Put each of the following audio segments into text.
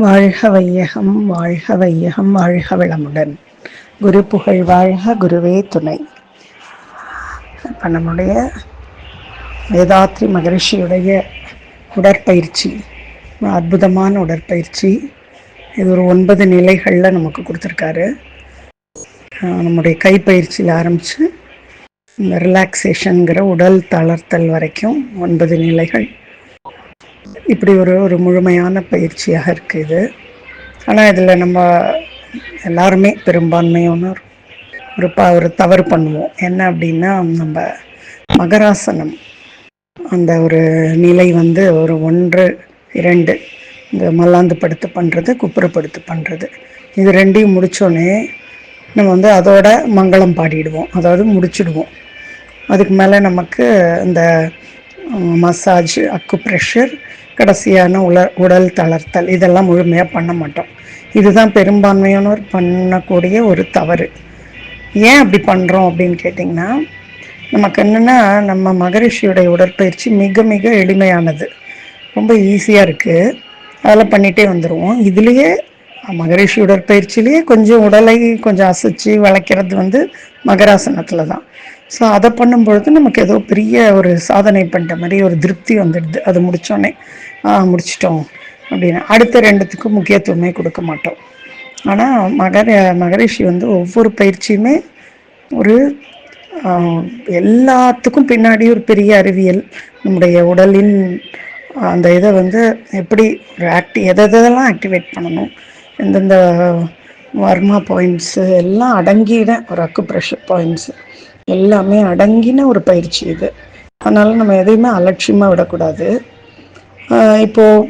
வாழ்க வையகம் வாழ்க வையகம் வாழ்க வளமுடன். குரு புகழ் வாழ்க, குருவே துணை. இப்போ நம்முடைய வேதாத்ரி மகரிஷியுடைய உடற்பயிற்சி, அற்புதமான உடற்பயிற்சி. இது ஒரு 9 நிலைகளில் நமக்கு கொடுத்துருக்காரு. நம்முடைய கைப்பயிற்சியில் ஆரம்பித்து இந்த ரிலாக்ஸேஷனுங்கிற உடல் தளர்த்தல் வரைக்கும் 9 நிலைகள். இப்படி ஒரு முழுமையான பயிற்சியாக இருக்குது. ஆனால் இதில் நம்ம எல்லாருமே பெரும்பான்மையான ஒரு தவறு பண்ணுவோம். என்ன அப்படின்னா, நம்ம மகராசனம் அந்த ஒரு நிலை ஒரு 1, 2 இந்த மல்லாந்து படுத்து பண்ணுறது, குப்புறப்படுத்து பண்ணுறது, இது ரெண்டையும் முடித்தோடனே நம்ம அதோட மங்களம் பாடிடுவோம், அதாவது முடிச்சுடுவோம். அதுக்கு மேலே நமக்கு இந்த மசாஜ், அக்கு ப்ரெஷர், கடைசியான உடல் தளர்த்தல் இதெல்லாம் முழுமையாக பண்ண மாட்டோம். இதுதான் பெரும்பான்மையானோர் பண்ணக்கூடிய ஒரு தவறு. ஏன் அப்படி பண்ணுறோம் அப்படின்னு கேட்டிங்கன்னா, நமக்கு என்னென்னா, நம்ம மகரிஷியுடைய உடற்பயிற்சி மிக மிக எளிமையானது, ரொம்ப ஈஸியாக இருக்குது. அதெல்லாம் பண்ணிகிட்டே வந்துடுவோம். இதுலேயே மகரிஷி உடற்பயிற்சியிலேயே கொஞ்சம் உடலை கொஞ்சம் அசைச்சு வளைக்கிறது மகராசனத்தில் தான். ஸோ அதை பண்ணும்பொழுது நமக்கு ஏதோ பெரிய ஒரு சாதனை பண்ணுற மாதிரி ஒரு திருப்தி வந்துடுது. அது முடித்தோடனே முடிச்சிட்டோம் அப்படின்னு அடுத்த 2த்துக்கும் முக்கியத்துவமே கொடுக்க மாட்டோம். ஆனால் மகரிஷி ஒவ்வொரு பயிற்சியுமே ஒரு எல்லாத்துக்கும் பின்னாடி ஒரு பெரிய அறிவியல், நம்முடைய உடலின் அந்த இதை எப்படி எதெல்லாம் ஆக்டிவேட் பண்ணணும், எந்தெந்த வர்மா பாயிண்ட்ஸு எல்லாம் அடங்கின ஒரு அக்கு ப்ரெஷர் பாயிண்ட்ஸு எல்லாமே அடங்கின ஒரு பயிற்சி இது. அதனால் நம்ம எதையுமே அலட்சியமாக விடக்கூடாது. இப்போது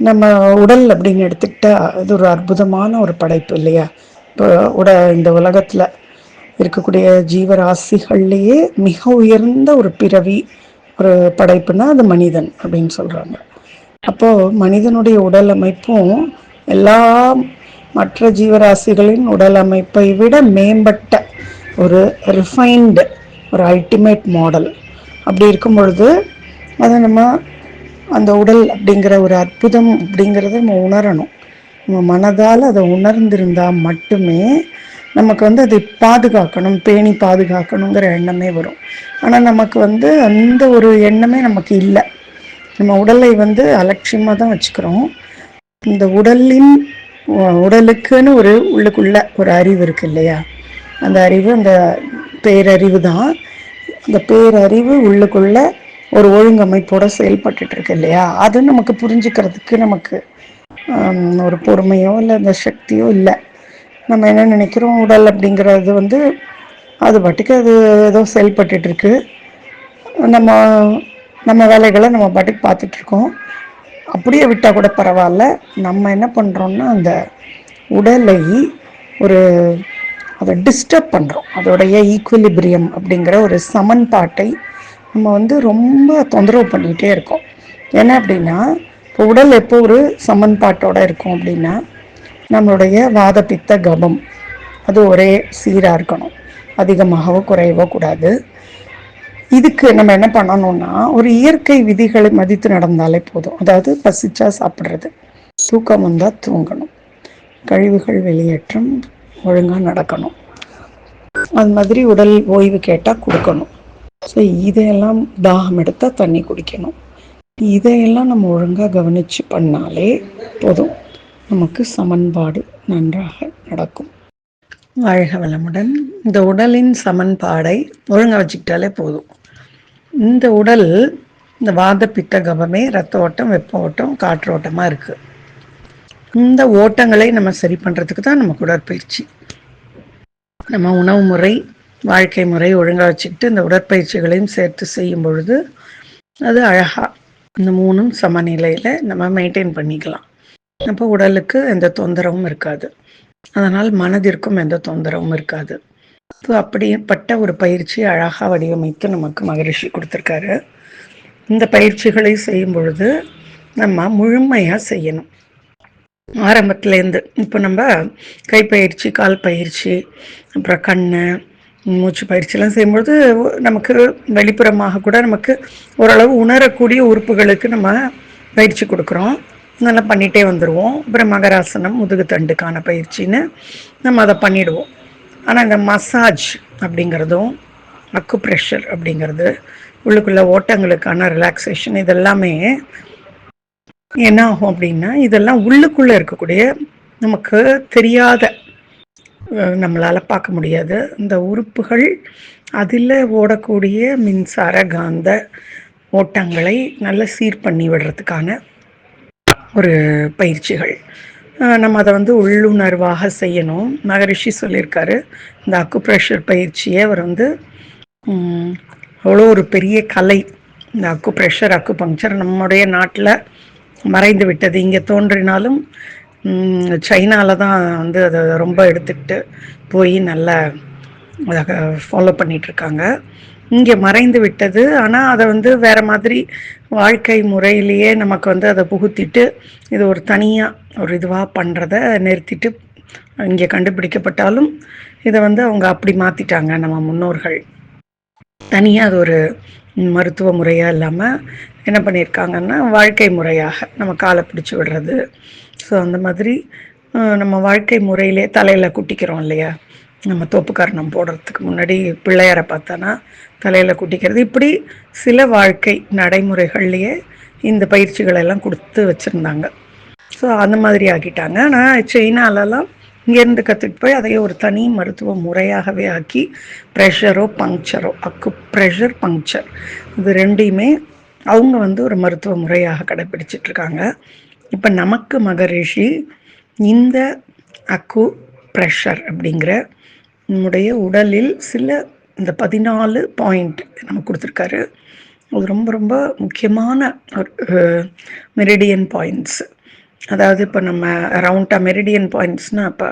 நம்ம உடல் அப்படின்னு எடுத்துக்கிட்டால் அது ஒரு அற்புதமான ஒரு படைப்பு இல்லையா? இப்போ இந்த உலகத்தில் இருக்கக்கூடிய ஜீவராசிகள்லேயே மிக உயர்ந்த ஒரு பிறவி, ஒரு படைப்புனா அது மனிதன் அப்படின்னு சொல்கிறாங்க. அப்போது மனிதனுடைய உடல் அமைப்பும் எல்லா மற்ற ஜீவராசிகளின் உடல் அமைப்பை விட மேம்பட்ட ஒரு ரிஃபைன்டு ஒரு அல்டிமேட் மாடல். அப்படி இருக்கும் பொழுது அதை நம்ம அந்த உடல் அப்படிங்கிற ஒரு அற்புதம் அப்படிங்கிறத நம்ம உணரணும். நம்ம மனதால் அதை உணர்ந்திருந்தால் மட்டுமே நமக்கு அதை பாதுகாக்கணும், பேணி பாதுகாக்கணுங்கிற எண்ணமே வரும். ஆனால் நமக்கு அந்த ஒரு எண்ணமே நமக்கு இல்லை. நம்ம உடலை அலட்சியமாக தான் வச்சுக்கிறோம். இந்த உடலுக்குன்னு உள்ளுக்குள்ள ஒரு அறிவு இருக்கு இல்லையா? அந்த அறிவு, அந்த பேரறிவு தான். அந்த பேரறிவு உள்ளுக்குள்ள ஒரு ஒழுங்கமைப்போட செயல்பட்டு இருக்கு இல்லையா? அது நமக்கு புரிஞ்சுக்கிறதுக்கு நமக்கு ஒரு பொறுமையோ இல்லை அந்த சக்தியோ இல்லை. நம்ம என்ன நினைக்கிறோம், உடல் அப்படிங்கிறது அது பாட்டுக்கு அது ஏதோ செயல்பட்டு இருக்கு, நம்ம வேலைகளை நம்ம பாட்டுக்கு பார்த்துட்ருக்கோம், அப்படியே விட்டால் கூட பரவாயில்ல. நம்ம என்ன பண்ணுறோம்னா, அந்த உடலை அதை டிஸ்டர்ப் பண்ணுறோம். அதோடைய ஈக்குவலிபிரியம் அப்படிங்கிற ஒரு சமன்பாட்டை நம்ம ரொம்ப தொந்தரவு பண்ணிகிட்டே இருக்கோம். என்ன அப்படின்னா, இப்போ உடல் எப்போ ஒரு சமன்பாட்டோடு இருக்கும் அப்படின்னா, நம்மளுடைய வாத பித்த கபம் அது ஒரே சீராக இருக்கணும், அதிகமாகவோ குறையவோ கூடாது. இதுக்கு நம்ம என்ன பண்ணணும்னா, ஒரு இயற்கை விதிகளை மதித்து நடந்தாலே போதும். அதாவது பசிச்சா சாப்பிட்றது, தூக்கம் வந்தால் தூங்கணும், கழிவுகள் வெளியேற்றம் ஒழுங்காக நடக்கணும், அது மாதிரி உடல் ஓய்வு கேட்டால் கொடுக்கணும். ஸோ இதையெல்லாம் தாகம் எடுத்தால் தண்ணி குடிக்கணும். இதையெல்லாம் நம்ம ஒழுங்காக கவனித்து பண்ணாலே போதும், நமக்கு சமன்பாடு நன்றாக நடக்கும். வாழ்க வளமுடன். இந்த உடலின் சமன்பாடை ஒழுங்காக வச்சுக்கிட்டாலே போதும். இந்த உடல், இந்த வாத பித்த கபமே ரத்த ஓட்டம், வெப்ப ஓட்டம், காற்று ஓட்டமாக இருக்குது. இந்த ஓட்டங்களை நம்ம சரி பண்ணுறதுக்கு தான் நமக்கு உடற்பயிற்சி. நம்ம உணவு முறை, வாழ்க்கை முறை ஒழுங்காக வச்சுக்கிட்டு இந்த உடற்பயிற்சிகளையும் சேர்த்து செய்யும் பொழுது அது அழகாக இந்த 3ம் சமநிலையில் நம்ம மெயின்டைன் பண்ணிக்கலாம். அப்போ உடலுக்கு எந்த தொந்தரவும் இருக்காது, அதனால் மனதிற்கும் எந்த தொந்தரவும் இருக்காது. ஸோ அப்படிப்பட்ட ஒரு பயிற்சி அழகாக வடிவமைத்து நமக்கு மகரிஷி கொடுத்துருக்காரு. இந்த பயிற்சிகளை செய்யும் பொழுது நம்ம முழுமையாக செய்யணும். ஆரம்பத்துலேருந்து இப்போ நம்ம கைப்பயிற்சி, கால் பயிற்சி, அப்புறம் கண், மூச்சு பயிற்சியெல்லாம் செய்யும்பொழுது நமக்கு வெளிப்புறமாக கூட நமக்கு ஓரளவு உணரக்கூடிய உறுப்புகளுக்கு நம்ம பயிற்சி கொடுக்குறோம். நல்லா பண்ணிகிட்டே வந்துடுவோம். அப்புறம் மகராசனம் முதுகு தண்டுக்கான பயிற்சின்னு நம்ம அதை பண்ணிவிடுவோம். ஆனால் இந்த மசாஜ் அப்படிங்கிறதும் அக்கு ப்ரெஷர் அப்படிங்கிறது உள்ளுக்குள்ள ஓட்டங்களுக்கான ரிலாக்ஸேஷன் இதெல்லாமே என்ன ஆகும் அப்படின்னா, இதெல்லாம் உள்ளுக்குள்ளே இருக்கக்கூடிய நமக்கு தெரியாத நம்மளால் பார்க்க முடியாது இந்த உறுப்புகள் அதில் ஓடக்கூடிய மின்சார காந்த ஓட்டங்களை நல்ல சீர் பண்ணி விடுறதுக்கான ஒரு பயிற்சிகள். நம்ம அதை வந்து உள்ளுணர்வாக செய்யணும். மகரிஷி சொல்லியிருக்காரு, இந்த அக்கு ப்ரெஷர் பயிற்சியை அவர் வந்து அவ்வளோ ஒரு பெரிய கலை. இந்த அக்கு ப்ரெஷர் அக்கு பங்க்சர் நம்முடைய நாட்டில் மறைந்து விட்டது. இங்கே தோன்றினாலும் சைனாவில் தான் வந்து அதை ரொம்ப எடுத்துக்கிட்டு போய் நல்லா அதை ஃபாலோ பண்ணிகிட்ருக்காங்க. இங்கே மறைந்து விட்டது. ஆனால் அதை வந்து வேறு மாதிரி வாழ்க்கை முறையிலேயே நமக்கு வந்து அதை புகுத்திட்டு இது ஒரு தனியாக ஒரு இதுவாக பண்ணுறத நிறுத்திட்டு இங்கே கண்டுபிடிக்கப்பட்டாலும் இதை வந்து அவங்க அப்படி மாற்றிட்டாங்க. நம்ம முன்னோர்கள் தனியாக அது ஒரு மருத்துவ முறையாக இல்லாமல் என்ன பண்ணியிருக்காங்கன்னா வாழ்க்கை முறையாக நம்ம காலை பிடிச்சி விடுறது. ஸோ அந்த மாதிரி நம்ம வாழ்க்கை முறையிலே தலையில் குட்டிக்கிறோம் இல்லையா, நம்ம தோப்புக்காரணம் போடுறதுக்கு முன்னாடி பிள்ளையாரை பார்த்தானா தலையில் குட்டிக்கிறது. இப்படி சில வாழ்க்கை நடைமுறைகள்லேயே இந்த பயிற்சிகளெல்லாம் கொடுத்து வச்சுருந்தாங்க. ஸோ அந்த மாதிரி ஆக்கிட்டாங்க. ஆனால் சைனாலலாம் இங்கேருந்து கற்றுட்டு போய் அதையே ஒரு தனி மருத்துவ முறையாகவே ஆக்கி ப்ரெஷரோ பங்க்சரோ அக்கு ப்ரெஷர் பங்க்சர் இது ரெண்டையுமே அவங்க வந்து ஒரு மருத்துவ முறையாக கடைப்பிடிச்சிட்ருக்காங்க. இப்போ நமக்கு மகரிஷி இந்த அக்கு ப்ரெஷர் அப்படிங்கிற நம்முடைய உடலில் சில இந்த 14 பாயிண்ட் நம்ம கொடுத்துருக்காரு. அது ரொம்ப ரொம்ப முக்கியமான ஒரு மெரிடியன் பாயிண்ட்ஸ். அதாவது இப்போ நம்ம ரவுண்டா மெரிடியன் பாயிண்ட்ஸ்னால் இப்போ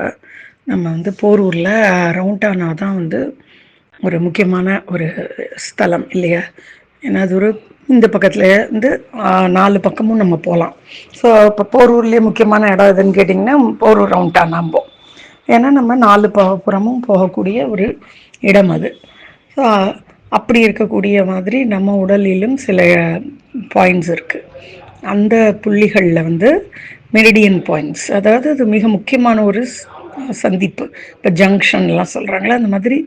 நம்ம வந்து போரூரில் ரவுண்டானா தான் வந்து ஒரு முக்கியமான ஒரு ஸ்தலம் இல்லையா. ஏன்னா அது ஒரு இந்த பக்கத்தில் வந்து 4 பக்கமும் நம்ம போகலாம். ஸோ இப்போ போரூர்லேயே முக்கியமான இடம் எதுன்னு கேட்டிங்கன்னா போரூர் ரவுண்டானாம்போம். ஏன்னா நம்ம 4 புறமும் போகக்கூடிய ஒரு இடம் அது. ஸோ அப்படி இருக்கக்கூடிய மாதிரி நம்ம உடலிலும் சில பாயிண்ட்ஸ் இருக்குது. அந்த புள்ளிகளில் வந்து மெரிடியன் பாயிண்ட்ஸ், அதாவது அது மிக முக்கியமான ஒரு சந்திப்பு. இப்போ ஜங்ஷன்லாம் சொல்கிறாங்களே அந்த மாதிரி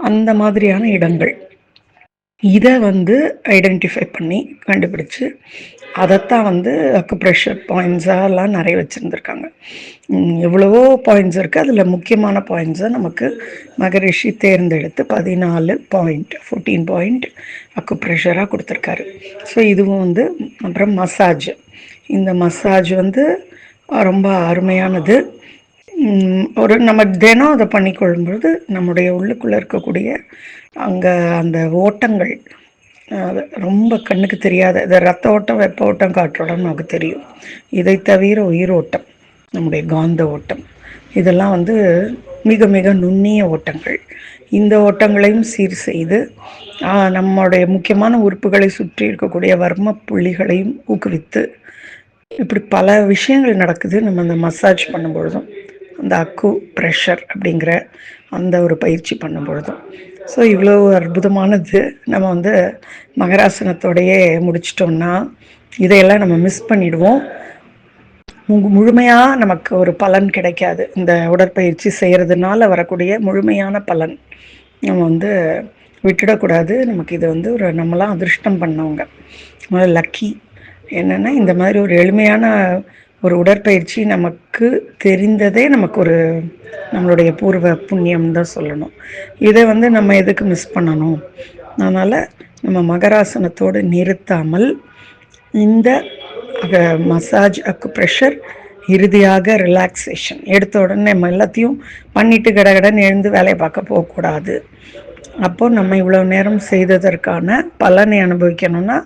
அந்த மாதிரியான இடங்கள். இதை வந்து ஐடென்டிஃபை பண்ணி கண்டுபிடிச்சு அதைத்தான் வந்து அக்கு ப்ரெஷர் பாயிண்ட்ஸாலாம் நிறைய வச்சுருந்துருக்காங்க. எவ்வளவோ பாயிண்ட்ஸ் இருக்குது. அதில் முக்கியமான பாயிண்ட்ஸை நமக்கு மகரிஷி தேர்ந்தெடுத்து 14 பாயிண்ட் 14 பாயிண்ட் அக்கு ப்ரெஷராக கொடுத்துருக்காரு. ஸோ இதுவும் வந்து அப்புறம் மசாஜ். இந்த மசாஜ் வந்து ரொம்ப அருமையானது. ஒரு நம்ம தினம் அதை பண்ணிக்கொள்ளும்பொழுது நம்முடைய உள்ளுக்குள்ளே இருக்கக்கூடிய அங்கே அந்த ஓட்டங்கள் ரொம்ப கண்ணுக்கு தெரியாத இந்த ரத்த ஓட்டம் வெப்ப ஓட்டம் காற்றோட்டம் நமக்கு தெரியும். இதை தவிர உயிரோட்டம் நம்முடைய காந்த ஓட்டம் இதெல்லாம் வந்து மிக மிக நுண்ணிய ஓட்டங்கள். இந்த ஓட்டங்களையும் சீர் செய்து நம்முடைய முக்கியமான உறுப்புகளை சுற்றி இருக்கக்கூடிய வர்ம புள்ளிகளையும் ஊக்குவித்து இப்படி பல விஷயங்கள் நடக்குது நம்ம அந்த மசாஜ் பண்ணும்பொழுதும் அந்த அக்கு ப்ரெஷர் அப்படிங்கிற அந்த ஒரு பயிற்சி பண்ணும்பொழுதும். ஸோ இவ்வளோ அற்புதமானது. நம்ம வந்து மகராசனத்தோடையே முடிச்சிட்டோம்னா இதையெல்லாம் நம்ம மிஸ் பண்ணிடுவோம். முழுமையாக நமக்கு ஒரு பலன் கிடைக்காது. இந்த உடற்பயிற்சி செய்கிறதுனால வரக்கூடிய முழுமையான பலன் நம்ம வந்து விட்டுடக்கூடாது. நமக்கு இது வந்து ஒரு நம்மளாம் அதிர்ஷ்டம் பண்ணவங்க, லக்கி. என்னென்னா இந்த மாதிரி ஒரு எளிமையான ஒரு உடற்பயிற்சி நமக்கு தெரிந்ததே நமக்கு ஒரு நம்மளுடைய பூர்வ புண்ணியம் தான் சொல்லணும். இதை வந்து நம்ம எதுக்கு மிஸ் பண்ணணும்? அதனால் நம்ம மகராசனத்தோடு நிறுத்தாமல் இந்த மசாஜ் அக்கு ப்ரெஷர் இறுதியாக ரிலாக்ஸேஷன் எடுத்த உடனே நம்ம எல்லாத்தையும் பண்ணிவிட்டு கடகடன்னு எழுந்து வேலையை பார்க்க போகக்கூடாது. அப்போது நம்ம இவ்வளோ நேரம் செய்ததற்கான பலனை அனுபவிக்கணும்னா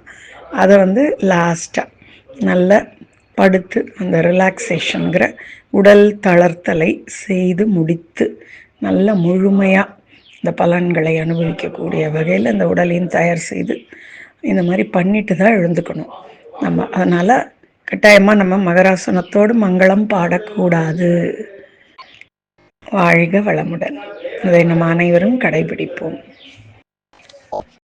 அதை வந்து லாஸ்ட்டாக நல்ல படுத்து அந்த ரிலாக்ஸேஷனுங்கிற உடல் தளர்த்தலை செய்து முடித்து நல்ல முழுமையாக இந்த பலன்களை அனுபவிக்கக்கூடிய வகையில் இந்த உடலையும் தயார் செய்து இந்த மாதிரி பண்ணிட்டு தான் எழுந்துக்கணும் நம்ம. அதனால் கட்டாயமாக நம்ம மகராசனத்தோடு மங்களம் பாடக்கூடாது. வாழ்க வளமுடன். அதை நம்ம அனைவரும் கடைபிடிப்போம்.